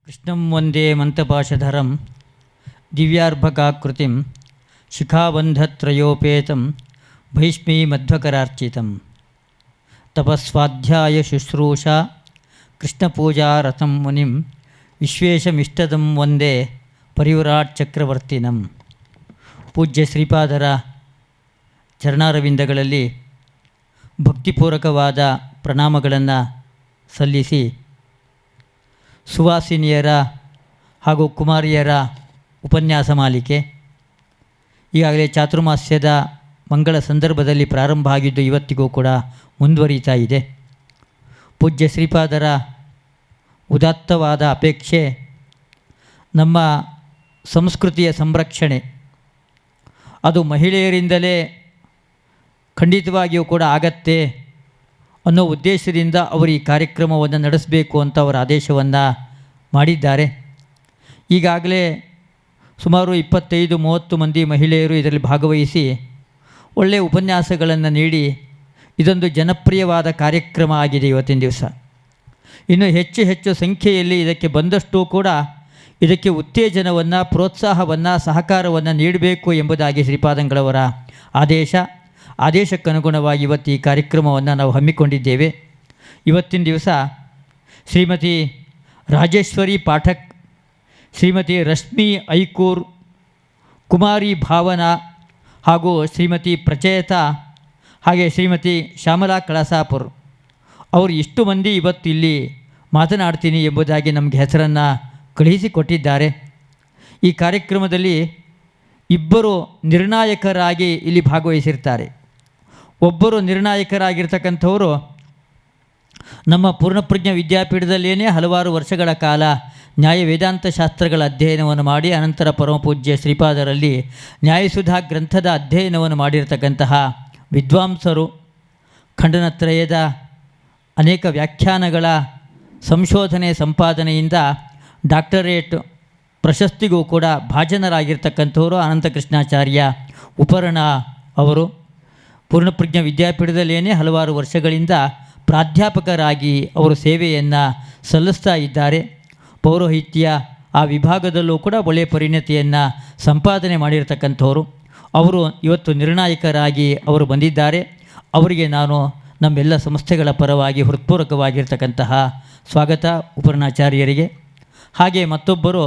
कृष्णं वंदे मंतपाशधरं दिव्यार्भकाकृतिं शिखाबन्धत्रयोपेतं भैष्मीमध्वकरार्चितं तपस्वाध्याय शुश्रूषा कृष्णपूजारतं मुनिं विश्वेशमिष्टदं वंदे परिव्राट चक्रवर्तिनं. पूज्य ಶ್ರೀಪಾದರ ಚರಣಾರವಿಂದಗಳಲ್ಲಿ ಭಕ್ತಿಪೂರ್ವಕವಾದ ಪ್ರಣಾಮಗಳನ್ನು ಸಲ್ಲಿಸಿ ಸುವಾಸಿನಿಯರ ಹಾಗೂ ಕುಮಾರಿಯರ ಉಪನ್ಯಾಸ ಮಾಲಿಕೆ ಈಗಾಗಲೇ ಚಾತುರ್ಮಾಸ್ಯದ ಮಂಗಳ ಸಂದರ್ಭದಲ್ಲಿ ಪ್ರಾರಂಭ ಆಗಿದ್ದು ಇವತ್ತಿಗೂ ಕೂಡ ಮುಂದುವರಿತಾ ಇದೆ. ಪೂಜ್ಯ ಶ್ರೀಪಾದರ ಉದಾತ್ತವಾದ ಅಪೇಕ್ಷೆ ನಮ್ಮ ಸಂಸ್ಕೃತಿಯ ಸಂರಕ್ಷಣೆ, ಅದು ಮಹಿಳೆಯರಿಂದಲೇ ಖಂಡಿತವಾಗಿಯೂ ಕೂಡ ಆಗತ್ತೆ ಅನ್ನೋ ಉದ್ದೇಶದಿಂದ ಅವರು ಈ ಕಾರ್ಯಕ್ರಮವನ್ನು ನಡೆಸಬೇಕು ಅಂತ ಅವರ ಆದೇಶವನ್ನು ಮಾಡಿದ್ದಾರೆ. ಈಗಾಗಲೇ ಸುಮಾರು 25-30 ಮಂದಿ ಮಹಿಳೆಯರು ಇದರಲ್ಲಿ ಭಾಗವಹಿಸಿ ಒಳ್ಳೆಯ ಉಪನ್ಯಾಸಗಳನ್ನು ನೀಡಿ ಇದೊಂದು ಜನಪ್ರಿಯವಾದ ಕಾರ್ಯಕ್ರಮ ಆಗಿದೆ ಇವತ್ತಿನ ದಿವಸ. ಇನ್ನು ಹೆಚ್ಚು ಸಂಖ್ಯೆಯಲ್ಲಿ ಇದಕ್ಕೆ ಬಂದಷ್ಟು ಕೂಡ ಇದಕ್ಕೆ ಉತ್ತೇಜನವನ್ನು, ಪ್ರೋತ್ಸಾಹವನ್ನು, ಸಹಕಾರವನ್ನು ನೀಡಬೇಕು ಎಂಬುದಾಗಿ ಶ್ರೀಪಾದಂಗಳವರ ಆದೇಶಕ್ಕನುಗುಣವಾಗಿ ಇವತ್ತು ಈ ಕಾರ್ಯಕ್ರಮವನ್ನು ನಾವು ಹಮ್ಮಿಕೊಂಡಿದ್ದೇವೆ. ಇವತ್ತಿನ ದಿವಸ ಶ್ರೀಮತಿ ರಾಜೇಶ್ವರಿ ಪಾಠಕ್, ಶ್ರೀಮತಿ ರಶ್ಮಿ ಐಕೂರ್, ಕುಮಾರಿ ಭಾವನಾ ಹಾಗೂ ಶ್ರೀಮತಿ ಪ್ರಚೇತಾ, ಹಾಗೆ ಶ್ರೀಮತಿ ಶ್ಯಾಮಲಾ ಕಳಸಾಪುರ್ ಅವರು ಇಷ್ಟು ಮಂದಿ ಇವತ್ತು ಇಲ್ಲಿ ಮಾತನಾಡ್ತೀನಿ ಎಂಬುದಾಗಿ ನಮಗೆ ಹೆಸರನ್ನು ಕಳುಹಿಸಿಕೊಟ್ಟಿದ್ದಾರೆ. ಈ ಕಾರ್ಯಕ್ರಮದಲ್ಲಿ ಇಬ್ಬರು ನಿರ್ಣಾಯಕರಾಗಿ ಇಲ್ಲಿ ಭಾಗವಹಿಸಿರ್ತಾರೆ. ಒಬ್ಬರು ನಿರ್ಣಾಯಕರಾಗಿರ್ತಕ್ಕಂಥವರು ನಮ್ಮ ಪೂರ್ಣಪ್ರಜ್ಞ ವಿದ್ಯಾಪೀಠದಲ್ಲಿಯೇ ಹಲವಾರು ವರ್ಷಗಳ ಕಾಲ ನ್ಯಾಯ ವೇದಾಂತ ಶಾಸ್ತ್ರಗಳ ಅಧ್ಯಯನವನ್ನು ಮಾಡಿ ಅನಂತರ ಪರಮಪೂಜ್ಯ ಶ್ರೀಪಾದರಲ್ಲಿ ನ್ಯಾಯಸುಧಾ ಗ್ರಂಥದ ಅಧ್ಯಯನವನ್ನು ಮಾಡಿರ್ತಕ್ಕಂತಹ ವಿದ್ವಾಂಸರು, ಖಂಡನತ್ರಯದ ಅನೇಕ ವ್ಯಾಖ್ಯಾನಗಳ ಸಂಶೋಧನೆ ಸಂಪಾದನೆಯಿಂದ ಡಾಕ್ಟರೇಟ್ ಪ್ರಶಸ್ತಿಗೂ ಕೂಡ ಭಾಜನರಾಗಿರ್ತಕ್ಕಂಥವರು ಅನಂತಕೃಷ್ಣಾಚಾರ್ಯ ಉಪರ್ಣ ಅವರು. ಪೂರ್ಣಪ್ರಜ್ಞ ವಿದ್ಯಾಪೀಠದಲ್ಲಿಯೇ ಹಲವಾರು ವರ್ಷಗಳಿಂದ ಪ್ರಾಧ್ಯಾಪಕರಾಗಿ ಅವರು ಸೇವೆಯನ್ನು ಸಲ್ಲಿಸ್ತಾ ಇದ್ದಾರೆ. ಪೌರೋಹಿತ್ಯ ಆ ವಿಭಾಗದಲ್ಲೂ ಕೂಡ ಒಳ್ಳೆಯ ಪರಿಣತಿಯನ್ನು ಸಂಪಾದನೆ ಮಾಡಿರ್ತಕ್ಕಂಥವರು ಅವರು ಇವತ್ತು ನಿರ್ಣಾಯಕರಾಗಿ ಅವರು ಬಂದಿದ್ದಾರೆ. ಅವರಿಗೆ ನಾನು ನಮ್ಮೆಲ್ಲ ಸಂಸ್ಥೆಗಳ ಪರವಾಗಿ ಹೃತ್ಪೂರ್ವಕವಾಗಿರ್ತಕ್ಕಂತಹ ಸ್ವಾಗತ ಉಪರ್ಣಾಚಾರ್ಯರಿಗೆ. ಹಾಗೆ ಮತ್ತೊಬ್ಬರು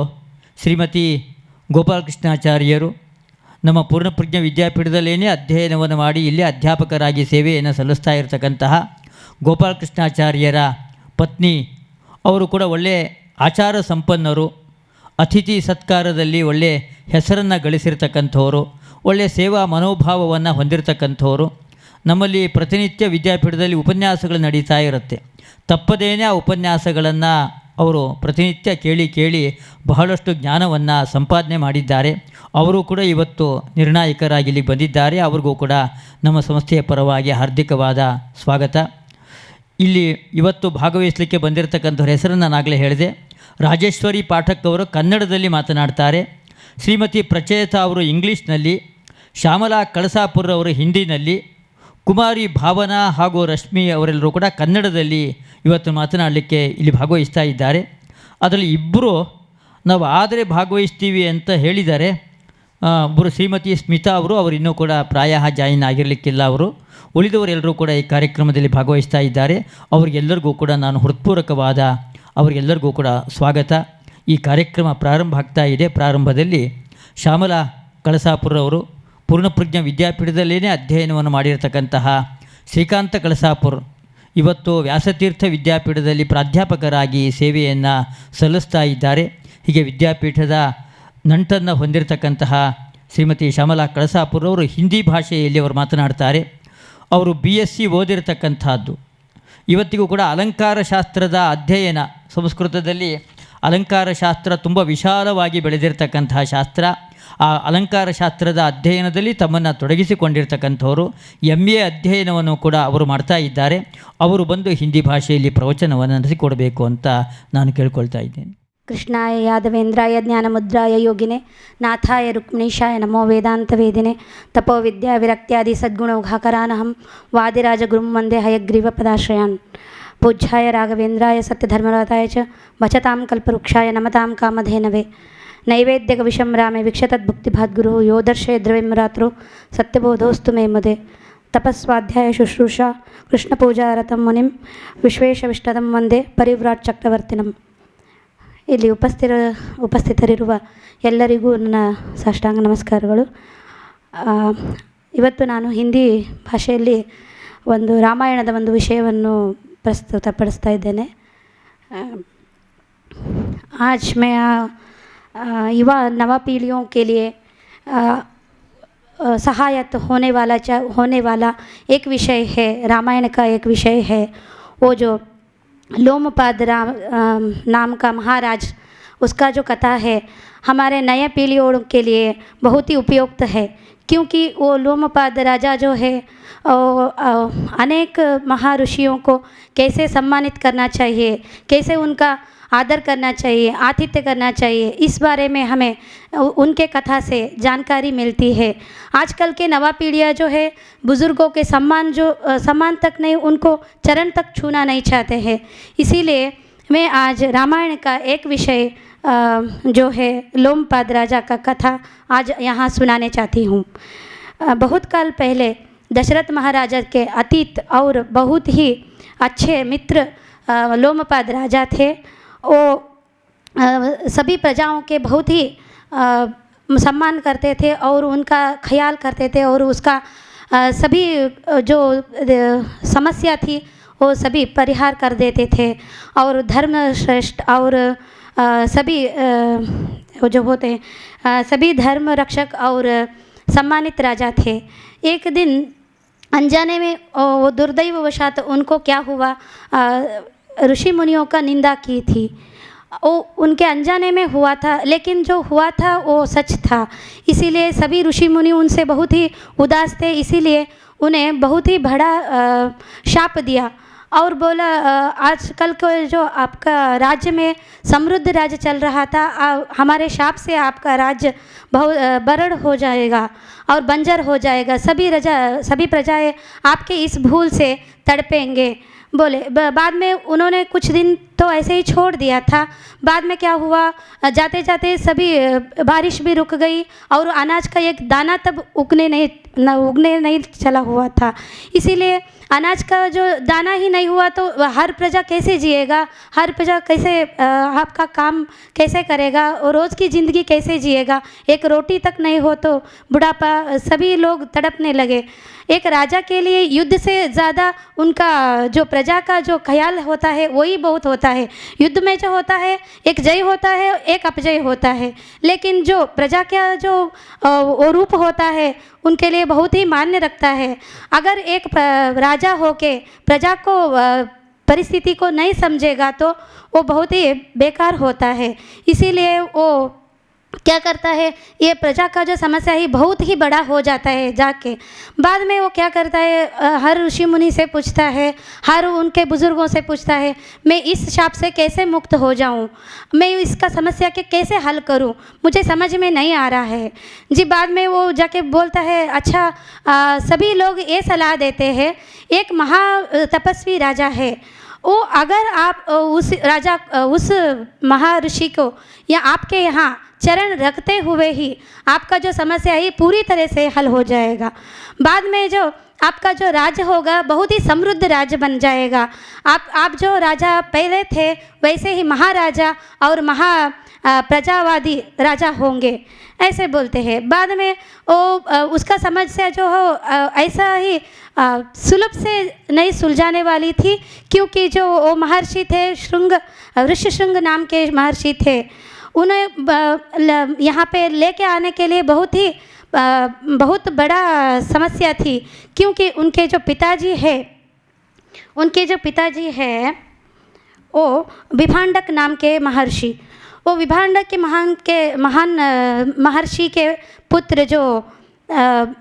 ಶ್ರೀಮತಿ ಗೋಪಾಲಕೃಷ್ಣಾಚಾರ್ಯರು, ನಮ್ಮ ಪೂರ್ಣಪ್ರಜ್ಞ ವಿದ್ಯಾಪೀಠದಲ್ಲೇ ಅಧ್ಯಯನವನ್ನು ಮಾಡಿ ಇಲ್ಲಿ ಅಧ್ಯಾಪಕರಾಗಿ ಸೇವೆಯನ್ನು ಸಲ್ಲಿಸ್ತಾ ಇರತಕ್ಕಂತಹ ಗೋಪಾಲಕೃಷ್ಣಾಚಾರ್ಯರ ಪತ್ನಿ. ಅವರು ಕೂಡ ಒಳ್ಳೆಯ ಆಚಾರ ಸಂಪನ್ನರು, ಅತಿಥಿ ಸತ್ಕಾರದಲ್ಲಿ ಒಳ್ಳೆಯ ಹೆಸರನ್ನು ಗಳಿಸಿರ್ತಕ್ಕಂಥವರು, ಒಳ್ಳೆಯ ಸೇವಾ ಮನೋಭಾವವನ್ನು ಹೊಂದಿರತಕ್ಕಂಥವರು. ನಮ್ಮಲ್ಲಿ ಪ್ರತಿನಿತ್ಯ ವಿದ್ಯಾಪೀಠದಲ್ಲಿ ಉಪನ್ಯಾಸಗಳು ನಡೀತಾ ಇರುತ್ತೆ. ತಪ್ಪದೇನೆ ಆ ಉಪನ್ಯಾಸಗಳನ್ನು ಅವರು ಪ್ರತಿನಿತ್ಯ ಕೇಳಿ ಬಹಳಷ್ಟು ಜ್ಞಾನವನ್ನು ಸಂಪಾದನೆ ಮಾಡಿದ್ದಾರೆ. ಅವರು ಕೂಡ ಇವತ್ತು ನಿರ್ಣಾಯಕರಾಗಿ ಇಲ್ಲಿಗೆ ಬಂದಿದ್ದಾರೆ. ಅವ್ರಿಗೂ ಕೂಡ ನಮ್ಮ ಸಂಸ್ಥೆಯ ಪರವಾಗಿ ಹಾರ್ದಿಕವಾದ ಸ್ವಾಗತ. ಇಲ್ಲಿ ಇವತ್ತು ಭಾಗವಹಿಸಲಿಕ್ಕೆ ಬಂದಿರತಕ್ಕಂಥವ್ರ ಹೆಸರನ್ನು ನಾನಾಗಲೇ ಹೇಳಿದೆ. ರಾಜೇಶ್ವರಿ ಪಾಠಕ್ ಅವರು ಕನ್ನಡದಲ್ಲಿ ಮಾತನಾಡ್ತಾರೆ, ಶ್ರೀಮತಿ ಪ್ರಚೇತಾ ಅವರು ಇಂಗ್ಲೀಷ್ನಲ್ಲಿ, ಶ್ಯಾಮಲಾ ಕಳಸಾಪುರ್ ಅವರು ಹಿಂದಿನಲ್ಲಿ, ಕುಮಾರಿ ಭಾವನಾ ಹಾಗೂ ರಶ್ಮಿ ಅವರೆಲ್ಲರೂ ಕೂಡ ಕನ್ನಡದಲ್ಲಿ ಇವತ್ತು ಮಾತನಾಡಲಿಕ್ಕೆ ಇಲ್ಲಿ ಭಾಗವಹಿಸ್ತಾ ಇದ್ದಾರೆ. ಅದರಲ್ಲಿ ಇಬ್ಬರು ನಾವು ಆದರೆ ಭಾಗವಹಿಸ್ತೀವಿ ಅಂತ ಹೇಳಿದ್ದಾರೆ. ಒಬ್ಬರು ಶ್ರೀಮತಿ ಸ್ಮಿತಾ ಅವರು ಇನ್ನೂ ಕೂಡ ಪ್ರಾಯ ಜಾಯಿನ್ ಆಗಿರಲಿಕ್ಕಿಲ್ಲ. ಉಳಿದವರೆಲ್ಲರೂ ಕೂಡ ಈ ಕಾರ್ಯಕ್ರಮದಲ್ಲಿ ಭಾಗವಹಿಸ್ತಾ ಇದ್ದಾರೆ. ಅವರಿಗೆಲ್ಲರಿಗೂ ಕೂಡ ನಾನು ಹೃತ್ಪೂರ್ವಕವಾದ ಅವರಿಗೆಲ್ಲರಿಗೂ ಕೂಡ ಸ್ವಾಗತ. ಈ ಕಾರ್ಯಕ್ರಮ ಪ್ರಾರಂಭ ಆಗ್ತಾ ಇದೆ. ಪ್ರಾರಂಭದಲ್ಲಿ ಶ್ಯಾಮಲಾ ಕಳಸಾಪುರ ಅವರು ಪೂರ್ಣಪ್ರಜ್ಞ ವಿದ್ಯಾಪೀಠದಲ್ಲೇ ಅಧ್ಯಯನವನ್ನು ಮಾಡಿರತಕ್ಕಂತಹ ಶ್ರೀಕಾಂತ ಕಳಸಾಪುರ್ ಇವತ್ತು ವ್ಯಾಸತೀರ್ಥ ವಿದ್ಯಾಪೀಠದಲ್ಲಿ ಪ್ರಾಧ್ಯಾಪಕರಾಗಿ ಸೇವೆಯನ್ನು ಸಲ್ಲಿಸ್ತಾ ಇದ್ದಾರೆ. ಹೀಗೆ ವಿದ್ಯಾಪೀಠದ ನಂಟನ್ನು ಹೊಂದಿರತಕ್ಕಂತಹ ಶ್ರೀಮತಿ ಶ್ಯಾಮಲಾ ಕಳಸಾಪುರ್ ಅವರು ಹಿಂದಿ ಭಾಷೆಯಲ್ಲಿ ಅವರು ಮಾತನಾಡ್ತಾರೆ. ಅವರು BSc ಓದಿರತಕ್ಕಂಥದ್ದು. ಇವತ್ತಿಗೂ ಕೂಡ ಅಲಂಕಾರ ಶಾಸ್ತ್ರದ ಅಧ್ಯಯನ, ಸಂಸ್ಕೃತದಲ್ಲಿ ಅಲಂಕಾರ ಶಾಸ್ತ್ರ ತುಂಬ ವಿಶಾಲವಾಗಿ ಬೆಳೆದಿರ್ತಕ್ಕಂತಹ ಶಾಸ್ತ್ರ. ಆ ಅಲಂಕಾರ ಶಾಸ್ತ್ರದ ಅಧ್ಯಯನದಲ್ಲಿ ತಮ್ಮನ್ನು ತೊಡಗಿಸಿಕೊಂಡಿರ್ತಕ್ಕಂಥವರು. MA ಅಧ್ಯಯನವನ್ನು ಕೂಡ ಅವರು ಮಾಡ್ತಾ ಇದ್ದಾರೆ. ಅವರು ಬಂದು ಹಿಂದಿ ಭಾಷೆಯಲ್ಲಿ ಪ್ರವಚನವನ್ನು ನಡೆಸಿಕೊಡಬೇಕು ಅಂತ ನಾನು ಕೇಳ್ಕೊಳ್ತಾ ಇದ್ದೇನೆ. ಕೃಷ್ಣಾಯ ಯಾದವೇಂದ್ರಾಯ ಜ್ಞಾನಮುದ್ರಾಯ ಯೋಗಿನೆ ನಾಥಾಯ ರುಕ್ಮಿಣೀಶಾಯ ನಮೋ ವೇದಾಂತ ವೇದಿನೆ ತಪೋ ವಿದ್ಯಾ ವಿರಕ್ತ್ಯಾದಿ ಸದ್ಗುಣೌಘಾಕರಾನಹಂ ವಾದಿರಾಜ ಗುರುಂ ವಂದೇ ಹಯಗ್ರೀವ ಪದಾಶ್ರಯಾನ್. पूज्याय राघवेन्द्राय सत्यधर्मरताय च भजतां कल्पवृक्षाय नमतां कामधेनवे नैवेद्यकविशं रामे वीक्षतद्भुक्तिभाद्गुरुः यो दर्शय द्रविं रात्रौ सत्यबोधोऽस्तु मे मुदे तपस्वाध्याय शुश्रूषा कृष्णपूजारतं मुनिं विश्वेशविष्टदं ವಂದೇ ಪರಿವ್ರಾಟ್ ಚಕ್ರವರ್ತಿನಂ. ಇಲ್ಲಿ ಉಪಸ್ಥಿತರಿರುವ ಎಲ್ಲರಿಗೂ ನನ್ನ ಸಾಷ್ಟಾಂಗ ನಮಸ್ಕಾರಗಳು. ಇವತ್ತು ನಾನು ಹಿಂದಿ ಭಾಷೆಯಲ್ಲಿ ಒಂದು ರಾಮಾಯಣದ ಒಂದು ವಿಷಯವನ್ನು ಪ್ರಸ್ತುತಪಡಿಸ್ತಾ ಇದ್ದೇನೆ. आज मैं युवा नवा पीढ़ियों के लिए सहायक होने वाला एक विषय है, रामायण का एक विषय है. वो जो लोमपाद नाम का महाराज, उसका जो कथा है हमारे नए पीढ़ियों के लिए बहुत ही उपयुक्त है, क्योंकि वो लोमपाद राजा जो है अनेक महर्षियों को कैसे सम्मानित करना चाहिए, कैसे उनका आदर करना चाहिए, आतिथ्य करना चाहिए, इस बारे में हमें उनके कथा से जानकारी मिलती है. आजकल के नवा पीढ़ियाँ जो है बुज़ुर्गों के सम्मान तक नहीं, उनको चरण तक छूना नहीं चाहते हैं. इसीलिए मैं आज रामायण का एक विषय जो है लोमपाद राजा का कथा आज यहाँ सुनाने चाहती हूँ. बहुत काल पहले दशरथ महाराजा के अतीत और बहुत ही अच्छे मित्र लोमपाद राजा थे. वो सभी प्रजाओं के बहुत ही सम्मान करते थे और उनका ख्याल करते थे, और उसका सभी जो समस्या थी वो सभी परिहार कर देते थे. और धर्मश्रेष्ठ और सभी जो होते हैं सभी धर्म रक्षक और सम्मानित राजा थे. एक दिन अनजाने में वो दुर्दैववशात उनको क्या हुआ, ऋषि मुनियों का निंदा की थी. वो उनके अनजाने में हुआ था, लेकिन जो हुआ था वो सच था. इसीलिए सभी ऋषि मुनि उनसे बहुत ही उदास थे. इसीलिए उन्हें बहुत ही बड़ा शाप दिया और बोला, आजकल को जो आपका राज्य में समृद्ध राज्य चल रहा था, हमारे शाप से आपका राज्य बहुत बरड़ हो जाएगा और बंजर हो जाएगा. सभी प्रजाएं आपके इस भूल से तड़पेंगे बोले. बाद में उन्होंने कुछ दिन तो ऐसे ही छोड़ दिया था. बाद में क्या हुआ, जाते जाते सभी बारिश भी रुक गई और अनाज का एक दाना तब उगने नहीं चला हुआ था. इसीलिए अनाज का जो दाना ही नहीं हुआ तो हर प्रजा कैसे जिएगा, हर प्रजा कैसे आपका काम कैसे करेगा और रोज़ की ज़िंदगी कैसे जिएगा. एक रोटी तक नहीं हो तो बुढ़ापा, सभी लोग तड़पने लगे. एक राजा के लिए युद्ध से ज़्यादा उनका जो प्रजा का जो ख्याल होता है वही बहुत होता है. युद्ध में जो होता है एक जय होता है, एक अपजय होता है, लेकिन जो प्रजा का जो वो रूप होता है उनके लिए बहुत ही मान्य रखता है. अगर एक राजा होके प्रजा को परिस्थिति को नहीं समझेगा तो वो बहुत ही बेकार होता है. इसीलिए वो क्या करता है, ये प्रजा का जो समस्या ही बहुत ही बड़ा हो जाता है जाके. बाद में वो क्या करता है, हर ऋषि मुनि से पूछता है, हर उनके बुज़ुर्गों से पूछता है, मैं इस शाप से कैसे मुक्त हो जाऊं, मैं इसका समस्या के कैसे हल करूं, मुझे समझ में नहीं आ रहा है जी. बाद में वो जाके बोलता है, अच्छा सभी लोग ये सलाह देते हैं, एक महा तपस्वी राजा है, वो अगर आप उस महर्षि को या आपके यहाँ चरण रखते हुए ही आपका जो समस्या है पूरी तरह से हल हो जाएगा. बाद में जो आपका जो राज्य होगा बहुत ही समृद्ध राज्य बन जाएगा. आप जो राजा पहले थे वैसे ही महाराजा और प्रजावादी राजा होंगे, ऐसे बोलते हैं. बाद में वो उसका समस्या जो हो ऐसा ही सुलभ से नहीं सुलझाने वाली थी, क्योंकि जो वो महर्षि थे ऋष्यशृंग नाम के महर्षि थे, उन्हें यहाँ पे लेके आने के लिए बहुत बड़ा समस्या थी. क्योंकि उनके जो पिताजी है वो विभांडक नाम के महर्षि, वो विभांडक के महान महर्षि के पुत्र जो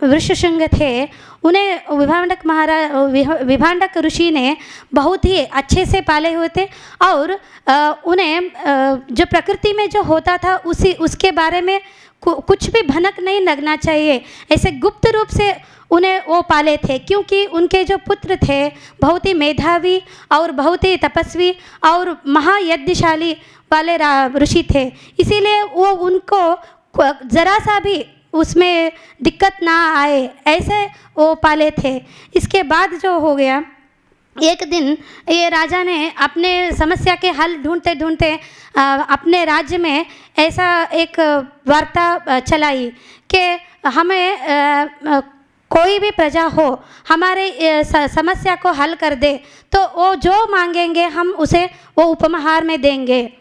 ऋष्यशृंग थे, उन्हें विभांडक ऋषि ने बहुत ही अच्छे से पाले हुए थे. और उन्हें जो प्रकृति में जो होता था उसके बारे में कुछ भी भनक नहीं लगना चाहिए, ऐसे गुप्त रूप से उन्हें वो पाले थे, क्योंकि उनके जो पुत्र थे बहुत ही मेधावी और बहुत ही तपस्वी और महायज्ञशाली वाले ऋषि थे। इसीलिए वो उनको ज़रा सा भी उसमें दिक्कत ना आए ऐसे वो पाले थे। इसके बाद जो हो गया, एक दिन ये राजा ने अपने समस्या के हल ढूंढते ढूंढते अपने राज्य में ऐसा एक वार्ता चलाई कि हमें कोई भी प्रजा हो हमारे समस्या को हल कर दे तो वो जो मांगेंगे हम उसे वो उपहार में देंगे।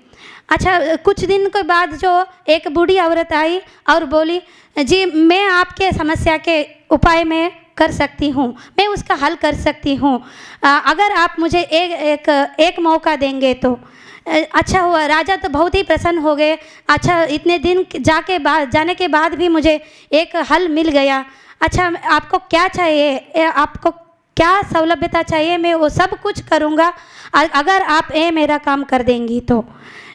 अच्छा, कुछ दिन के बाद जो एक बूढ़ी औरत आई और बोली, जी मैं आपके समस्या के उपाय में कर सकती हूँ, मैं उसका हल कर सकती हूँ, अगर आप मुझे एक मौका देंगे तो। अच्छा हुआ, राजा तो बहुत ही प्रसन्न हो गए। अच्छा, इतने दिन जाने के बाद भी मुझे एक हल मिल गया। अच्छा, आपको क्या चाहिए, आपको क्या सहूलियत चाहिए, मैं वो सब कुछ करूँगा अगर आप मेरा काम कर देंगी तो।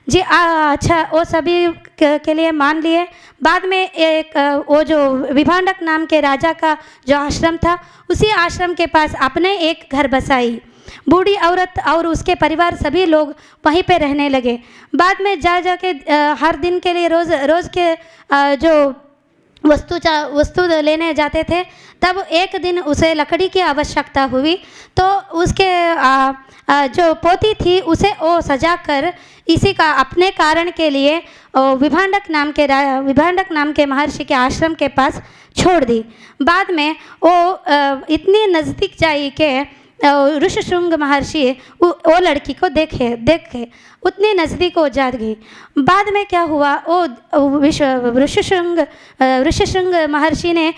जी अच्छा, वो सभी के लिए मान लिए। बाद में एक वो जो विभांडक नाम के राजा का जो आश्रम था, उसी आश्रम के पास अपने एक घर बसाई। बूढ़ी औरत और उसके परिवार सभी लोग वहीं पे रहने लगे। बाद में जा के हर दिन के लिए रोज़ के जो वस्तु लेने जाते थे, तब एक दिन उसे लकड़ी की आवश्यकता हुई तो उसके जो पोती थी उसे वो सजा कर इसी का अपने कारण के लिए विभांडक नाम के महर्षि के आश्रम के पास छोड़ दी। बाद में वो इतनी नज़दीक जाई कि ऋषिशृंग महर्षि वो लड़की को देखे उतनी नज़दीक हो जा गई। बाद में क्या हुआ, वो ऋषिशृंग महर्षि ने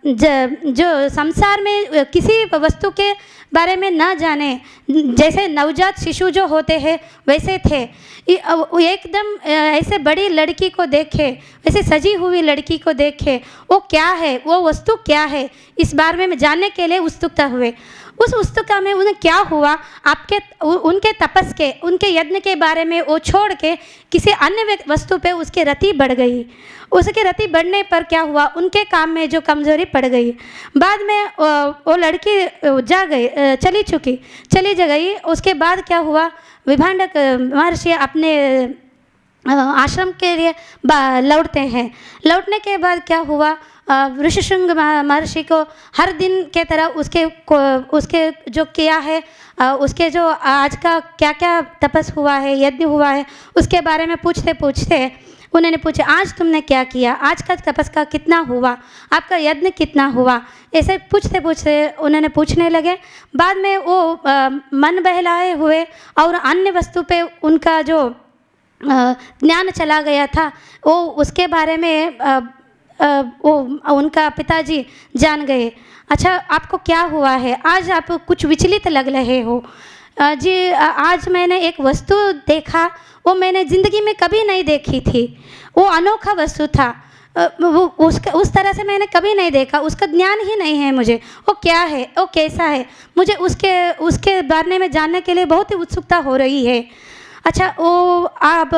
जो संसार में किसी वस्तु के बारे में न जाने, जैसे नवजात शिशु जो होते हैं वैसे थे, एकदम ऐसे बड़ी लड़की को देखे, वैसे सजी हुई लड़की को देखे, वो क्या है, वो वस्तु क्या है, इस बारे में जानने के लिए उत्सुकता हुए। उस उत्सुकता में उन्हें क्या हुआ, उनके तपस के, उनके यज्ञ के बारे में वो छोड़ के किसी अन्य वस्तु पे उसकी रति बढ़ गई। उसके रति बढ़ने पर क्या हुआ, उनके काम में जो कमजोरी पड़ गई। बाद में वो लड़की चली गई। उसके बाद क्या हुआ, विभांडक महर्षि अपने आश्रम के लिए लौटते हैं। लौटने के बाद क्या हुआ, ऋषिशृंग महर्षि को हर दिन के तरह उसके जो किया है, उसके जो आज का क्या क्या तपस हुआ है, यज्ञ हुआ है, उसके बारे में पूछते पूछते उन्होंने पूछा, आज तुमने क्या किया, आज का तपस का कितना हुआ, आपका यज्ञ कितना हुआ, ऐसे पूछते पूछते उन्होंने पूछने लगे। बाद में वो मन बहलाए हुए और अन्य वस्तु पे उनका जो ज्ञान चला गया था, वो उसके बारे में वो उनका पिताजी जान गए। अच्छा, आपको क्या हुआ है, आज आप कुछ विचलित लग रहे हो। जी आज मैंने एक वस्तु देखा, वो मैंने ज़िंदगी में कभी नहीं देखी थी, वो अनोखा वस्तु था, वो उस तरह से मैंने कभी नहीं देखा, उसका ज्ञान ही नहीं है मुझे, वो क्या है, वो कैसा है, मुझे उसके बारे में जानने के लिए बहुत ही उत्सुकता हो रही है। अच्छा, वो आप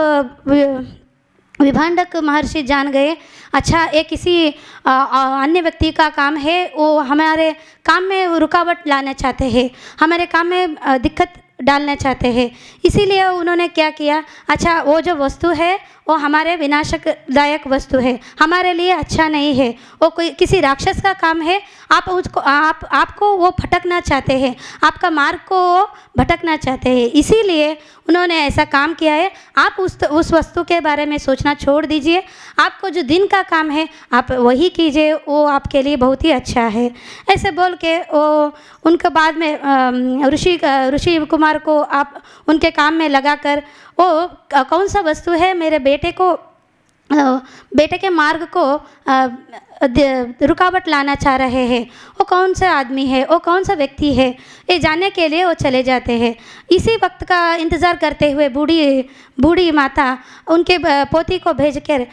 विभांडक महर्षि जान गए। अच्छा, एक किसी अन्य व्यक्ति का काम है, वो हमारे काम में रुकावट लाना चाहते हैं, हमारे काम में दिक्कत डालना चाहते हैं, इसीलिए उन्होंने क्या किया, अच्छा वो जो वस्तु है वो हमारे विनाशकदायक वस्तु है, हमारे लिए अच्छा नहीं है, वो कोई किसी राक्षस का काम है, आपको वो भटकना चाहते हैं, आपका मार्ग को वो भटकना चाहते हैं, इसीलिए उन्होंने ऐसा काम किया है। आप उस वस्तु के बारे में सोचना छोड़ दीजिए, आपको जो दिन का काम है आप वही कीजिए, वो आपके लिए बहुत ही अच्छा है। ऐसे बोल के वो उनके बाद में ऋषि कुमार को आप उनके काम में लगाकर वो कौन सा वस्तु है मेरे बेटे के मार्ग को रुकावट लाना चाह रहे हैं, वो कौन सा आदमी है, वो कौन सा व्यक्ति है, ये जानने के लिए वो चले जाते हैं। इसी वक्त का इंतज़ार करते हुए बूढ़ी माता उनके पोती को भेज कर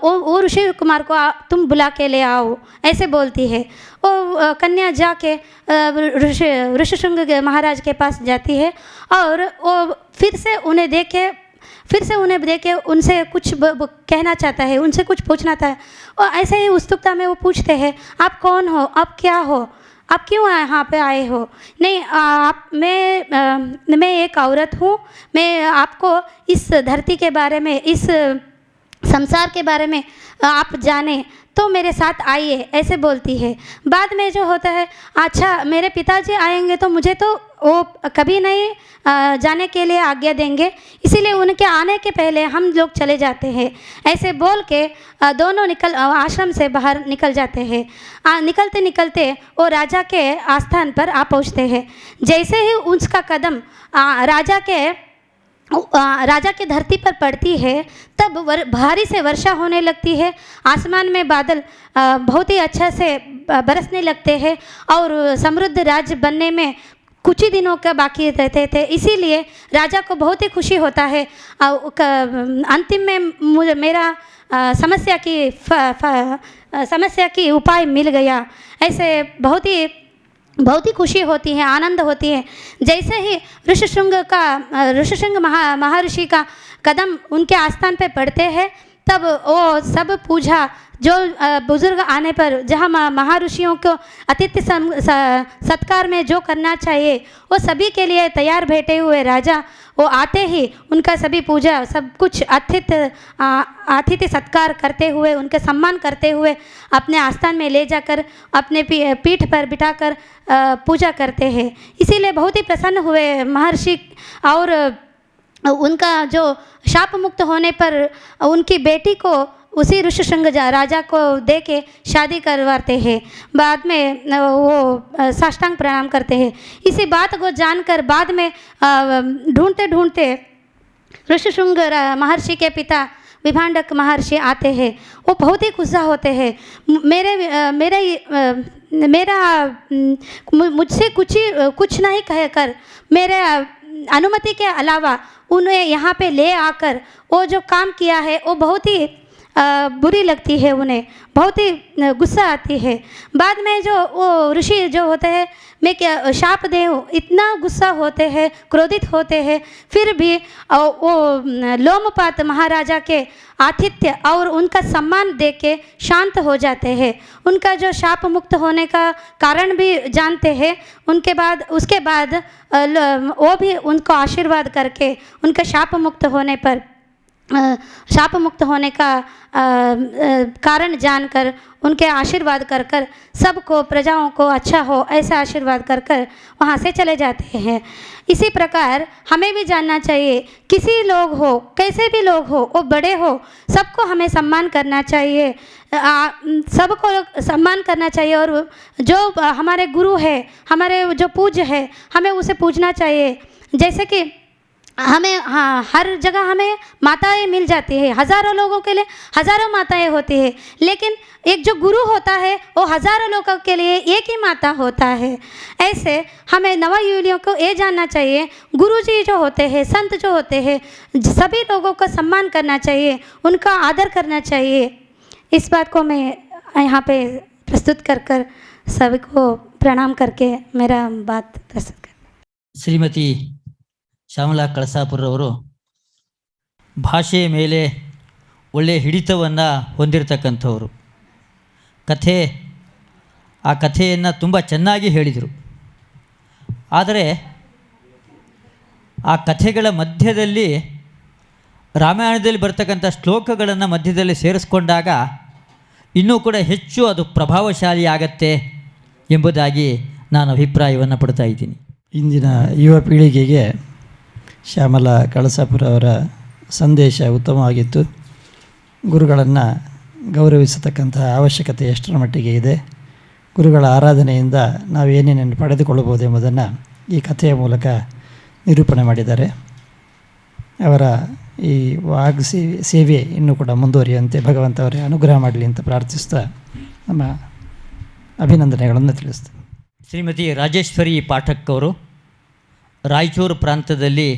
वो ऋषि कुमार को तुम बुला के ले आओ, ऐसे बोलती है। वो कन्या जाके ऋषिशृंग महाराज के पास जाती है और वो फिर से उन्हें देख के फिर से उन्हें देख के उनसे कुछ कहना चाहता है, उनसे कुछ पूछना था। और ऐसे ही उत्सुकता में वो पूछते हैं, आप कौन हो, आप क्या हो, आप क्यों यहाँ पे आए हो? नहीं, मैं एक औरत हूँ, मैं आपको इस धरती के बारे में, इस संसार के बारे में आप जाने तो मेरे साथ आइए, ऐसे बोलती है। बाद में जो होता है, अच्छा मेरे पिताजी आएंगे तो मुझे तो वो कभी नहीं जाने के लिए आज्ञा देंगे, इसीलिए उनके आने के पहले हम लोग चले जाते हैं, ऐसे बोल के दोनों आश्रम से बाहर निकल जाते हैं। निकलते निकलते वो राजा के आस्थान पर आ पहुँचते हैं। जैसे ही उसका कदम राजा के धरती पर पड़ती है, तब भारी से वर्षा होने लगती है। आसमान में बादल बहुत ही अच्छा से बरसने लगते हैं और समृद्ध राज्य बनने में कुछ ही दिनों का बाकी रहते थे। इसीलिए राजा को बहुत ही खुशी होता है। अंतिम में मेरा समस्या की उपाय मिल गया, ऐसे बहुत ही खुशी होती है, आनंद होती है। जैसे ही ऋषिशृंग महर्षि का कदम उनके आस्थान पे पड़ते हैं, तब वो सब पूजा जो बुजुर्ग आने पर जहाँ महर्षियों को अतिथि सत्कार में जो करना चाहिए वो सभी के लिए तैयार बैठे हुए राजा, वो आते ही उनका सभी पूजा सब कुछ अतिथि सत्कार करते हुए, उनके सम्मान करते हुए अपने आस्थान में ले जाकर अपने पीठ पर बिठाकर पूजा करते हैं। इसीलिए बहुत ही प्रसन्न हुए महर्षि और उनका जो शाप मुक्त होने पर उनकी बेटी को उसी ऋषिशृंग राजा को दे के शादी करवाते हैं। बाद में वो साष्टांग प्रणाम करते हैं। इसी बात को जानकर बाद में ढूंढते ढूंढते ऋषिशृंग महर्षि के पिता विभांडक महर्षि आते हैं। वो बहुत ही खुश होते हैं। मुझसे कुछ नहीं कहकर मेरे अनुमति के अलावा उन्हें यहाँ पे ले आकर वो जो काम किया है वो बहुत ही बुरी लगती है, उन्हें बहुत ही गुस्सा आती है। बाद में जो वो ऋषि जो होते हैं, मैं क्या शाप दे हूँ, इतना गुस्सा होते हैं, क्रोधित होते हैं, फिर भी वो लोमपात महाराजा के आतिथ्य और उनका सम्मान दे के शांत हो जाते हैं। उनका जो शाप मुक्त होने का कारण भी जानते हैं। उसके बाद वो भी उनको आशीर्वाद करके उनका शाप मुक्त होने का कारण जानकर उनके आशीर्वाद कर सबको, प्रजाओं को अच्छा हो ऐसा आशीर्वाद कर वहाँ से चले जाते हैं। इसी प्रकार हमें भी जानना चाहिए, किसी लोग हो, कैसे भी लोग हो, वो बड़े हो, सबको हमें सम्मान करना चाहिए, सबको सम्मान करना चाहिए। और जो हमारे गुरु है, हमारे जो पूज्य है, हमें उसे पूजना चाहिए। जैसे कि हमें हर जगह हमें माताएं मिल जाती है, हज़ारों लोगों के लिए हज़ारों माताएं होती है, लेकिन एक जो गुरु होता है वो हज़ारों लोगों के लिए एक ही माता होता है। ऐसे हमें नवयुवतियों को ये जानना चाहिए, गुरु जी जो होते हैं, संत जो होते हैं, सभी लोगों का सम्मान करना चाहिए, उनका आदर करना चाहिए। इस बात को मैं यहाँ पे प्रस्तुत कर सबको प्रणाम करके मेरा बात प्रस्तुत कर। ಶ್ರೀಮತಿ ಶ್ಯಾಮಲಾ ಕಳಸಾಪುರವರು ಭಾಷೆಯ ಮೇಲೆ ಒಳ್ಳೆಯ ಹಿಡಿತವನ್ನು ಹೊಂದಿರತಕ್ಕಂಥವರು. ಆ ಕಥೆಯನ್ನು ತುಂಬ ಚೆನ್ನಾಗಿ ಹೇಳಿದರು. ಆದರೆ ಆ ಕಥೆಗಳ ಮಧ್ಯದಲ್ಲಿ ರಾಮಾಯಣದಲ್ಲಿ ಬರ್ತಕ್ಕಂಥ ಶ್ಲೋಕಗಳನ್ನು ಮಧ್ಯದಲ್ಲಿ ಸೇರಿಸ್ಕೊಂಡಾಗ ಇನ್ನೂ ಕೂಡ ಹೆಚ್ಚು ಅದು ಪ್ರಭಾವಶಾಲಿ ಆಗತ್ತೆ ಎಂಬುದಾಗಿ ನಾನು ಅಭಿಪ್ರಾಯವನ್ನು ಪಡ್ತಾ ಇದ್ದೀನಿ. ಇಂದಿನ ಯುವ ಪೀಳಿಗೆಗೆ ಶ್ಯಾಮಲಾ ಕಳಸಾಪುರ ಅವರ ಸಂದೇಶ ಉತ್ತಮವಾಗಿತ್ತು. ಗುರುಗಳನ್ನು ಗೌರವಿಸತಕ್ಕಂತಹ ಅವಶ್ಯಕತೆ ಎಷ್ಟರ ಮಟ್ಟಿಗೆ ಇದೆ, ಗುರುಗಳ ಆರಾಧನೆಯಿಂದ ನಾವು ಏನೇನನ್ನು ಪಡೆದುಕೊಳ್ಳಬಹುದು ಎಂಬುದನ್ನು ಈ ಕಥೆಯ ಮೂಲಕ ನಿರೂಪಣೆ ಮಾಡಿದ್ದಾರೆ. ಅವರ ಈ ವಾಗ್ ಸೇವೆ ಇನ್ನೂ ಕೂಡ ಮುಂದುವರಿಯುವಂತೆ ಭಗವಂತ ಅವರೇ ಅನುಗ್ರಹ ಮಾಡಲಿ ಅಂತ ಪ್ರಾರ್ಥಿಸ್ತಾ ನಮ್ಮ ಅಭಿನಂದನೆಗಳನ್ನು ತಿಳಿಸ್ತಾರೆ. ಶ್ರೀಮತಿ ರಾಜೇಶ್ವರಿ ಪಾಠಕ್ ಅವರು ರಾಯಚೂರು ಪ್ರಾಂತದಲ್ಲಿ,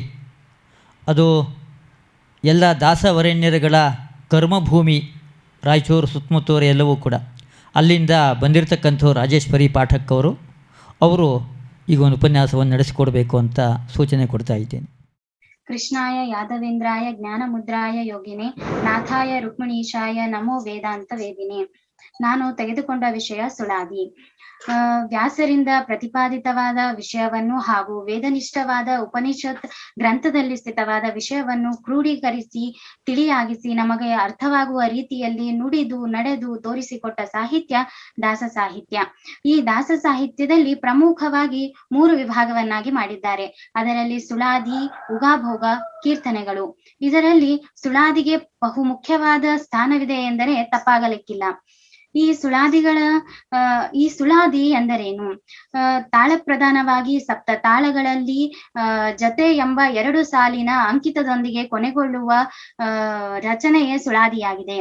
ಅದು ಎಲ್ಲ ದಾಸವರೇಣ್ಯರುಗಳ ಕರ್ಮಭೂಮಿ, ರಾಯಚೂರು ಸುತ್ತಮುತ್ತೂರು ಎಲ್ಲವೂ ಕೂಡ ಅಲ್ಲಿಂದ ಬಂದಿರತಕ್ಕಂಥವ್ರು ರಾಜೇಶ್ವರಿ ಪಾಠಕ್ ಅವರು ಈಗ ಒಂದು ಉಪನ್ಯಾಸವನ್ನು ನಡೆಸಿಕೊಡಬೇಕು ಅಂತ ಸೂಚನೆ ಕೊಡ್ತಾ ಇದ್ದೇನೆ. ಕೃಷ್ಣಾಯ ಯಾದವೇಂದ್ರಾಯ ಜ್ಞಾನಮುದ್ರಾಯ ಯೋಗಿನೇ ನಾಥಾಯ ರುಕ್ಮಿಣೀಶಾಯ ನಮೋ ವೇದಾಂತ ವೇದಿನೇ. ನಾನು ತೆಗೆದುಕೊಂಡ ವಿಷಯ ಸುಳಾದಿ. ವ್ಯಾಸರಿಂದ ಪ್ರತಿಪಾದಿತವಾದ ವಿಷಯವನ್ನು ಹಾಗೂ ವೇದನಿಷ್ಠವಾದ ಉಪನಿಷತ್ ಗ್ರಂಥದಲ್ಲಿ ಸ್ಥಿತವಾದ ವಿಷಯವನ್ನು ಕ್ರೋಢೀಕರಿಸಿ ತಿಳಿಯಾಗಿಸಿ ನಮಗೆ ಅರ್ಥವಾಗುವ ರೀತಿಯಲ್ಲಿ ನುಡಿದು ನಡೆದು ತೋರಿಸಿಕೊಟ್ಟ ಸಾಹಿತ್ಯ ದಾಸ ಸಾಹಿತ್ಯ. ಈ ದಾಸ ಸಾಹಿತ್ಯದಲ್ಲಿ ಪ್ರಮುಖವಾಗಿ 3 ವಿಭಾಗವನ್ನಾಗಿ ಮಾಡಿದ್ದಾರೆ. ಅದರಲ್ಲಿ ಸುಳಾದಿ, ಉಗಾಭೋಗ, ಕೀರ್ತನೆಗಳು. ಇದರಲ್ಲಿ ಸುಳಾದಿಗೆ ಬಹು ಮುಖ್ಯವಾದ ಸ್ಥಾನವಿದೆ ಎಂದರೆ ತಪ್ಪಾಗಲಿಕ್ಕಿಲ್ಲ. ಈ ಸುಳಾದಿ ಎಂದರೇನು? ತಾಳ ಪ್ರಧಾನವಾಗಿ ಸಪ್ತ ತಾಳಗಳಲ್ಲಿ ಜತೆ ಎಂಬ 2 ಸಾಲಿನ ಅಂಕಿತದೊಂದಿಗೆ ಕೊನೆಗೊಳ್ಳುವ ರಚನೆಯೇ ಸುಳಾದಿಯಾಗಿದೆ.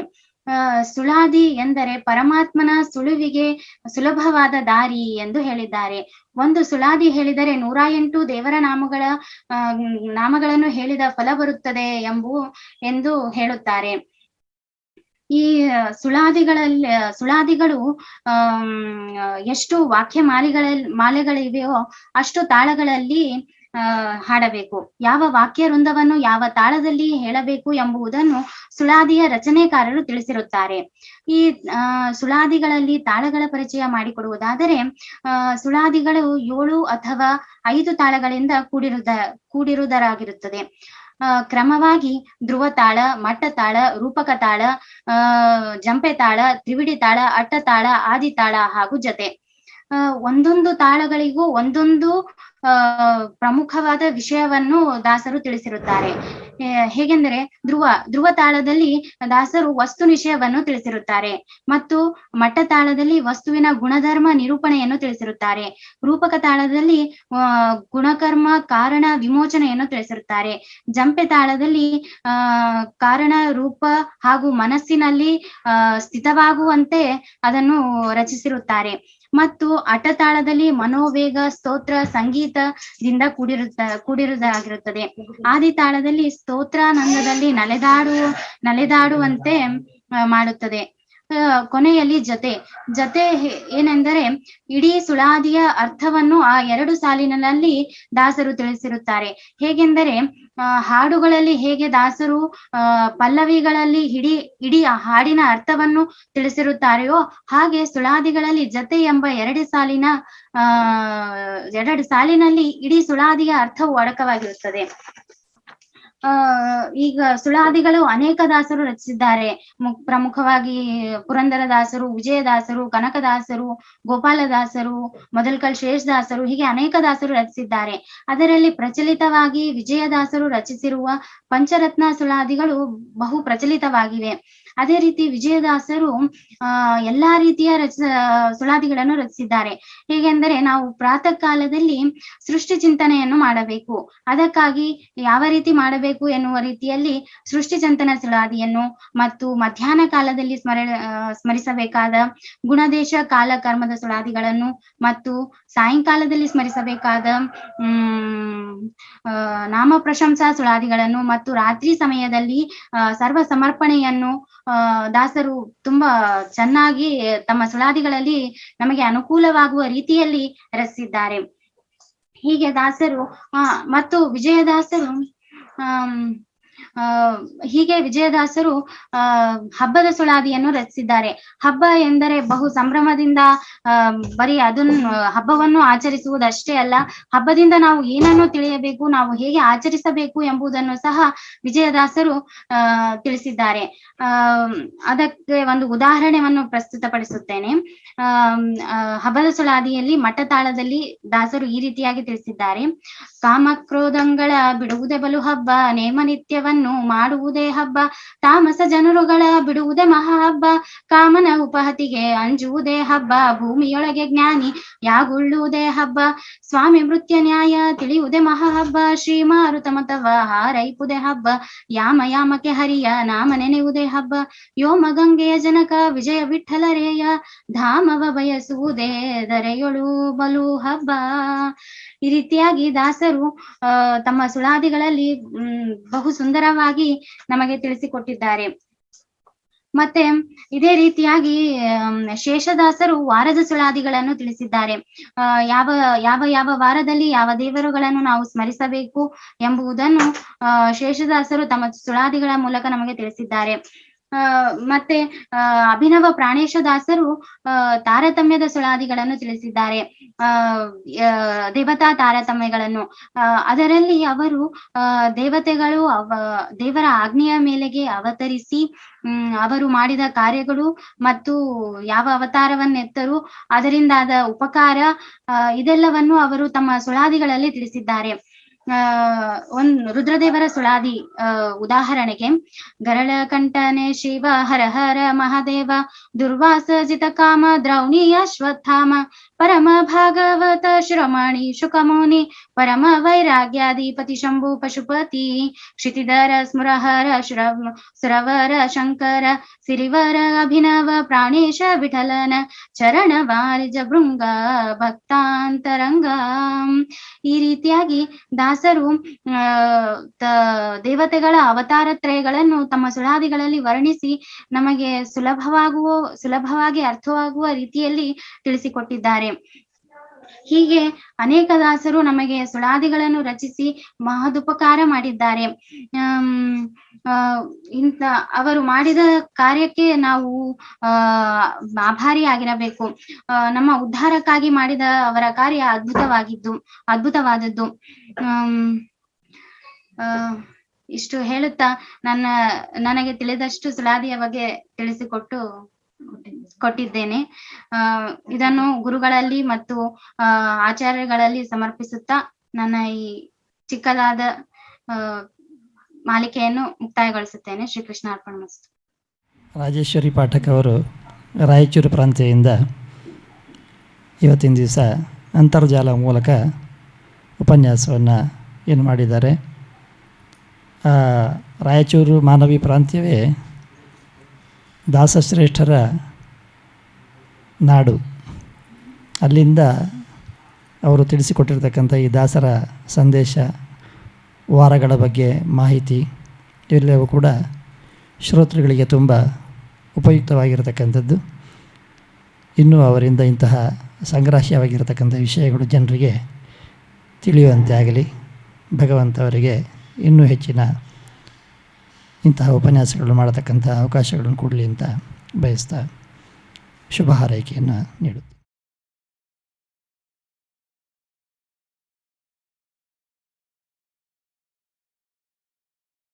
ಸುಳಾದಿ ಎಂದರೆ ಪರಮಾತ್ಮನ ಸುಳುವಿಗೆ ಸುಲಭವಾದ ದಾರಿ ಎಂದು ಹೇಳಿದ್ದಾರೆ. ಒಂದು ಸುಳಾದಿ ಹೇಳಿದರೆ 108 ದೇವರ ನಾಮಗಳನ್ನು ಹೇಳಿದ ಫಲ ಬರುತ್ತದೆ ಎಂದು ಹೇಳುತ್ತಾರೆ. ಈ ಸುಳಾದಿಗಳು ಎಷ್ಟು ವಾಕ್ಯ ಮಾಲೆಗಳಿವೆಯೋ ಅಷ್ಟು ತಾಳಗಳಲ್ಲಿ ಹಾಡಬೇಕು. ಯಾವ ವಾಕ್ಯ ವೃಂದವನ್ನು ಯಾವ ತಾಳದಲ್ಲಿ ಹೇಳಬೇಕು ಎಂಬುದನ್ನು ಸುಳಾದಿಯ ರಚನೆಕಾರರು ತಿಳಿಸಿರುತ್ತಾರೆ. ಈ ಸುಳಾದಿಗಳಲ್ಲಿ ತಾಳಗಳ ಪರಿಚಯ ಮಾಡಿಕೊಡುವುದಾದರೆ, ಸುಳಾದಿಗಳು 7 ಅಥವಾ 5 ತಾಳಗಳಿಂದ ಕೂಡಿರುವುದಾಗಿರುತ್ತದೆ. ಕ್ರಮವಾಗಿ ಧ್ರುವತಾಳ, ಮಟ್ಟತಾಳ, ರೂಪಕ ತಾಳ, ಜಂಪೆ ತಾಳ, ತ್ರಿವಿಡಿ ತಾಳ, ಅಟ್ಟತಾಳ, ಆದಿತಾಳ ಹಾಗೂ ಜತೆ. ಒಂದೊಂದು ತಾಳಗಳಿಗೂ ಒಂದೊಂದು ಪ್ರಮುಖವಾದ ವಿಷಯವನ್ನು ದಾಸರು ತಿಳಿಸಿರುತ್ತಾರೆ. ಹೇಗೆಂದರೆ ಧ್ರುವ ತಾಳದಲ್ಲಿ ದಾಸರು ವಸ್ತು ನಿಷಯವನ್ನು ತಿಳಿಸಿರುತ್ತಾರೆ ಮತ್ತು ಮಟ್ಟತಾಳದಲ್ಲಿ ವಸ್ತುವಿನ ಗುಣಧರ್ಮ ನಿರೂಪಣೆಯನ್ನು ತಿಳಿಸಿರುತ್ತಾರೆ. ರೂಪಕ ತಾಳದಲ್ಲಿ ಗುಣಕರ್ಮ ಕಾರಣ ವಿಮೋಚನೆಯನ್ನು ತಿಳಿಸಿರುತ್ತಾರೆ. ಜಂಪೆ ತಾಳದಲ್ಲಿ ಕಾರಣ ರೂಪ ಹಾಗೂ ಮನಸ್ಸಿನಲ್ಲಿ ಸ್ಥಿತವಾಗುವಂತೆ ಅದನ್ನು ರಚಿಸಿರುತ್ತಾರೆ. ಮತ್ತು ಅಟ್ಟತಾಳದಲ್ಲಿ ಮನೋವೇಗ, ಸ್ತೋತ್ರ, ಸಂಗೀತದಿಂದ ಕೂಡಿರುವುದಾಗಿರುತ್ತದೆ. ಆದಿತಾಳದಲ್ಲಿ ಸ್ತೋತ್ರಾನಂದದಲ್ಲಿ ನಲೆದಾಡುವಂತೆ ಮಾಡುತ್ತದೆ. ಕೊನೆಯಲ್ಲಿ ಜತೆ ಏನೆಂದರೆ ಇಡೀ ಸುಳಾದಿಯ ಅರ್ಥವನ್ನು ಆ 2 ಸಾಲಿನಲ್ಲಿ ದಾಸರು ತಿಳಿಸಿರುತ್ತಾರೆ. ಹೇಗೆಂದರೆ ಹಾಡುಗಳಲ್ಲಿ ಹೇಗೆ ದಾಸರು ಪಲ್ಲವಿಗಳಲ್ಲಿ ಇಡೀ ಹಾಡಿನ ಅರ್ಥವನ್ನು ತಿಳಿಸಿರುತ್ತಾರೆಯೋ ಹಾಗೆ ಸುಳಾದಿಗಳಲ್ಲಿ ಜತೆ ಎಂಬ 2 ಸಾಲಿನಲ್ಲಿ ಇಡೀ ಸುಳಾದಿಯ ಅರ್ಥವು ಅಡಕವಾಗಿರುತ್ತದೆ. ಈಗ ಸುಳಾದಿಗಳು ಅನೇಕ ದಾಸರು ರಚಿಸಿದ್ದಾರೆ. ಪ್ರಮುಖವಾಗಿ ಪುರಂದರದಾಸರು, ವಿಜಯದಾಸರು, ಕನಕದಾಸರು, ಗೋಪಾಲದಾಸರು, ಮೊದಲ್ಕಲ್ ಶೇಷದಾಸರು, ಹೀಗೆ ಅನೇಕ ದಾಸರು ರಚಿಸಿದ್ದಾರೆ. ಅದರಲ್ಲಿ ಪ್ರಚಲಿತವಾಗಿ ವಿಜಯದಾಸರು ರಚಿಸಿರುವ ಪಂಚರತ್ನ ಸುಳಾದಿಗಳು ಬಹು ಪ್ರಚಲಿತವಾಗಿವೆ. ಅದೇ ರೀತಿ ವಿಜಯದಾಸರು ಎಲ್ಲಾ ರೀತಿಯ ಸುಳಾದಿಗಳನ್ನು ರಚಿಸಿದ್ದಾರೆ. ಹೇಗೆಂದರೆ ನಾವು ಪ್ರಾತಃ ಕಾಲದಲ್ಲಿ ಸೃಷ್ಟಿ ಚಿಂತನೆಯನ್ನು ಮಾಡಬೇಕು. ಅದಕ್ಕಾಗಿ ಯಾವ ರೀತಿ ಮಾಡಬೇಕು ಎನ್ನುವ ರೀತಿಯಲ್ಲಿ ಸೃಷ್ಟಿ ಚಿಂತನ ಸುಳಾದಿಯನ್ನು ಮತ್ತು ಮಧ್ಯಾಹ್ನ ಕಾಲದಲ್ಲಿ ಸ್ಮರಿಸಬೇಕಾದ ಗುಣದೇಶ ಕಾಲ ಕರ್ಮದ ಸುಳಾದಿಗಳನ್ನು ಮತ್ತು ಸಾಯಂಕಾಲದಲ್ಲಿ ಸ್ಮರಿಸಬೇಕಾದ ನಾಮ ಪ್ರಶಂಸಾ ಸುಳಾದಿಗಳನ್ನು ಮತ್ತು ರಾತ್ರಿ ಸಮಯದಲ್ಲಿ ಸರ್ವ ಸಮರ್ಪಣೆಯನ್ನು ದಾಸರು ತುಂಬಾ ಚೆನ್ನಾಗಿ ತಮ್ಮ ಸುಳಾದಿಗಳಲ್ಲಿ ನಮಗೆ ಅನುಕೂಲವಾಗುವ ರೀತಿಯಲ್ಲಿ ರಚಿಸಿದ್ದಾರೆ. ಹೀಗೆ ದಾಸರು ಮತ್ತು ವಿಜಯದಾಸರು ಹಬ್ಬದ ಸುಳಾದಿಯನ್ನು ರಚಿಸಿದ್ದಾರೆ. ಹಬ್ಬ ಎಂದರೆ ಬಹು ಸಂಭ್ರಮದಿಂದ ಬರೀ ಅದನ್ನು ಹಬ್ಬವನ್ನು ಆಚರಿಸುವುದಷ್ಟೇ ಅಲ್ಲ, ಹಬ್ಬದಿಂದ ನಾವು ಏನನ್ನು ತಿಳಿಯಬೇಕು, ನಾವು ಹೇಗೆ ಆಚರಿಸಬೇಕು ಎಂಬುದನ್ನು ಸಹ ವಿಜಯದಾಸರು ತಿಳಿಸಿದ್ದಾರೆ. ಅದಕ್ಕೆ ಒಂದು ಉದಾಹರಣೆಯನ್ನು ಪ್ರಸ್ತುತಪಡಿಸುತ್ತೇನೆ. ಹಬ್ಬದ ಸುಳಾದಿಯಲ್ಲಿ ಮಟ್ಟತಾಳದಲ್ಲಿ ದಾಸರು ಈ ರೀತಿಯಾಗಿ ತಿಳಿಸಿದ್ದಾರೆ. ಕಾಮಕ್ರೋಧಗಳ ಬಿಡುವುದೇ ಬಲು ಹಬ್ಬ, ನೇಮನಿತ್ಯವನ್ನು ಮಾಡುವುದೇ ಹಬ್ಬ, ತಾಮಸ ಜನರುಗಳ ಬಿಡುವುದೇ ಮಹಾಹಬ್ಬ, ಕಾಮನ ಉಪಹತಿಗೆ ಅಂಜುವುದೇ ಹಬ್ಬ, ಭೂಮಿಯೊಳಗೆ ಜ್ಞಾನಿ ಯಾಗುಳ್ಳುವುದೇ ಹಬ್ಬ, ಸ್ವಾಮಿ ಮೃತ್ಯ ನ್ಯಾಯ ತಿಳಿಯುವುದೇ ಮಹಾಹಬ್ಬ, ಶ್ರೀ ಮಾರುತ ಮತವ ಹಾರೈಪುದೇ ಹಬ್ಬ, ಯಾಮಕ್ಕೆ ಹರಿಯ ನಾಮ ನೆನೆಯುವುದೇ ಹಬ್ಬ, ಯೋಮ ಗಂಗೆಯ ಜನಕ ವಿಜಯ ವಿಠಲರೇಯ, ಧಾಮವ ಬಯಸುವುದೇ ದರೆಯೊಳು ಬಲು ಹಬ್ಬ. ಈ ರೀತಿಯಾಗಿ ದಾಸರು ತಮ್ಮ ಸುಳಾದಿಗಳಲ್ಲಿ ಬಹು ಸುಂದರವಾಗಿ ನಮಗೆ ತಿಳಿಸಿಕೊಟ್ಟಿದ್ದಾರೆ. ಮತ್ತೆ ಇದೇ ರೀತಿಯಾಗಿ ಶೇಷದಾಸರು ವಾರದ ಸುಳಾದಿಗಳನ್ನು ತಿಳಿಸಿದ್ದಾರೆ. ಯಾವ ಯಾವ ಯಾವ ವಾರದಲ್ಲಿ ಯಾವ ದೇವರುಗಳನ್ನು ನಾವು ಸ್ಮರಿಸಬೇಕು ಎಂಬುದನ್ನು ಶೇಷದಾಸರು ತಮ್ಮ ಸುಳಾದಿಗಳ ಮೂಲಕ ನಮಗೆ ತಿಳಿಸಿದ್ದಾರೆ. ಮತ್ತೆ ಅಭಿನವ ಪ್ರಾಣೇಶದಾಸರು ತಾರತಮ್ಯದ ಸುಳಾದಿಗಳನ್ನು ತಿಳಿಸಿದ್ದಾರೆ. ದೇವತಾ ತಾರತಮ್ಯಗಳನ್ನು ಅದರಲ್ಲಿ ಅವರು ದೇವತೆಗಳು ದೇವರ ಆಜ್ಞೆಯ ಮೇಲೆಗೆ ಅವತರಿಸಿ ಅವರು ಮಾಡಿದ ಕಾರ್ಯಗಳು ಮತ್ತು ಯಾವ ಅವತಾರವನ್ನೆತ್ತರು ಅದರಿಂದಾದ ಉಪಕಾರ ಇದೆಲ್ಲವನ್ನು ಅವರು ತಮ್ಮ ಸುಳಾದಿಗಳಲ್ಲಿ ತಿಳಿಸಿದ್ದಾರೆ. ಒಂದು ರುದ್ರದೇವರ ಸುಳಾದಿ ಉದಾಹರಣೆಗೆ, ಗರಳ ಕಂಠನೆ ಶಿವ ಹರ ಹರ ಮಹಾದೇವ ದುರ್ವಾಸ ಜಿತ ಕಾಮ ದ್ರೌಣಿ ಅಶ್ವತ್ಥಾಮ ಪರಮ ಭಾಗವತ ಶಿರೋಮಣಿ ಶುಕಮುನಿ ಪರಮ ವೈರಾಗ್ಯಾಧಿಪತಿ ಶಂಭು ಪಶುಪತಿ ಕ್ಷಿತಿಧರ ಸ್ಮರಹರ ಸುರವರ ಶಂಕರ ಸಿರಿವರ ಅಭಿನವ ಪ್ರಾಣೇಶ ವಿಠಲನ ಚರಣ ವಾರಿಜ ಭೃಂಗ ಭಕ್ತಾಂತರಂಗ. ಈ ರೀತಿಯಾಗಿ ದಾಸರು ದೇವತೆಗಳ ಅವತಾರತ್ರಯಗಳನ್ನು ತಮ್ಮ ಸುಳಾದಿಗಳಲ್ಲಿ ವರ್ಣಿಸಿ ನಮಗೆ ಸುಲಭವಾಗಿ ಅರ್ಥವಾಗುವ ರೀತಿಯಲ್ಲಿ ತಿಳಿಸಿಕೊಟ್ಟಿದ್ದಾರೆ. ಹೀಗೆ ಅನೇಕ ದಾಸರು ನಮಗೆ ಸುಳಾದಿಗಳನ್ನು ರಚಿಸಿ ಮಹದುಪಕಾರ ಮಾಡಿದ್ದಾರೆ. ಅವರು ಮಾಡಿದ ಕಾರ್ಯಕ್ಕೆ ನಾವು ಆಭಾರಿಯಾಗಿರಬೇಕು. ನಮ್ಮ ಉದ್ಧಾರಕ್ಕಾಗಿ ಮಾಡಿದ ಅವರ ಕಾರ್ಯ ಅದ್ಭುತವಾದದ್ದು. ಇಷ್ಟು ಹೇಳುತ್ತಾ ನನಗೆ ತಿಳಿದಷ್ಟು ಸುಳಾದಿಯ ಬಗ್ಗೆ ಕೊಟ್ಟಿದ್ದೇನೆ. ಇದನ್ನು ಗುರುಗಳಲ್ಲಿ ಮತ್ತು ಆಚಾರ್ಯಗಳಲ್ಲಿ ಸಮರ್ಪಿಸುತ್ತಾ ನನ್ನ ಈ ಚಿಕ್ಕದಾದ ಮಾಲಿಕೆಯನ್ನು ಮುಕ್ತಾಯಗೊಳಿಸುತ್ತೇನೆ. ಶ್ರೀಕೃಷ್ಣ ಅರ್ಪಣಮಸ್ತು. ರಾಜೇಶ್ವರಿ ಪಾಠಕ್ ಅವರು ರಾಯಚೂರು ಪ್ರಾಂತ್ಯದಿಂದ ಇವತ್ತಿನ ದಿವಸ ಅಂತರ್ಜಾಲ ಮೂಲಕ ಉಪನ್ಯಾಸವನ್ನು ಏನು ಮಾಡಿದ್ದಾರೆ. ರಾಯಚೂರು ಮಾನವಿ ಪ್ರಾಂತ್ಯವೇ ದಾಸಶ್ರೇಷ್ಠರ ನಾಡು. ಅಲ್ಲಿಂದ ಅವರು ತಿಳಿಸಿಕೊಟ್ಟಿರ್ತಕ್ಕಂಥ ಈ ದಾಸರ ಸಂದೇಶ, ವಾರಗಳ ಬಗ್ಗೆ ಮಾಹಿತಿ ಇವೆಲ್ಲವೂ ಕೂಡ ಶ್ರೋತೃಗಳಿಗೆ ತುಂಬ ಉಪಯುಕ್ತವಾಗಿರತಕ್ಕಂಥದ್ದು. ಇನ್ನೂ ಅವರಿಂದ ಇಂತಹ ಸಂಗ್ರಹ್ಯವಾಗಿರತಕ್ಕಂಥ ವಿಷಯಗಳು ಜನರಿಗೆ ತಿಳಿಯುವಂತೆ ಆಗಲಿ. ಭಗವಂತ ಅವರಿಗೆ ಇನ್ನೂ ಹೆಚ್ಚಿನ ಇಂತಹ ಉಪನ್ಯಾಸಗಳನ್ನು ಮಾಡತಕ್ಕಂಥ ಅವಕಾಶಗಳನ್ನು ಕೊಡಲಿ ಅಂತ ಬಯಸ್ತಾ ಶುಭ ಹಾರೈಕೆಯನ್ನು ನೀಡುತ್ತೆ.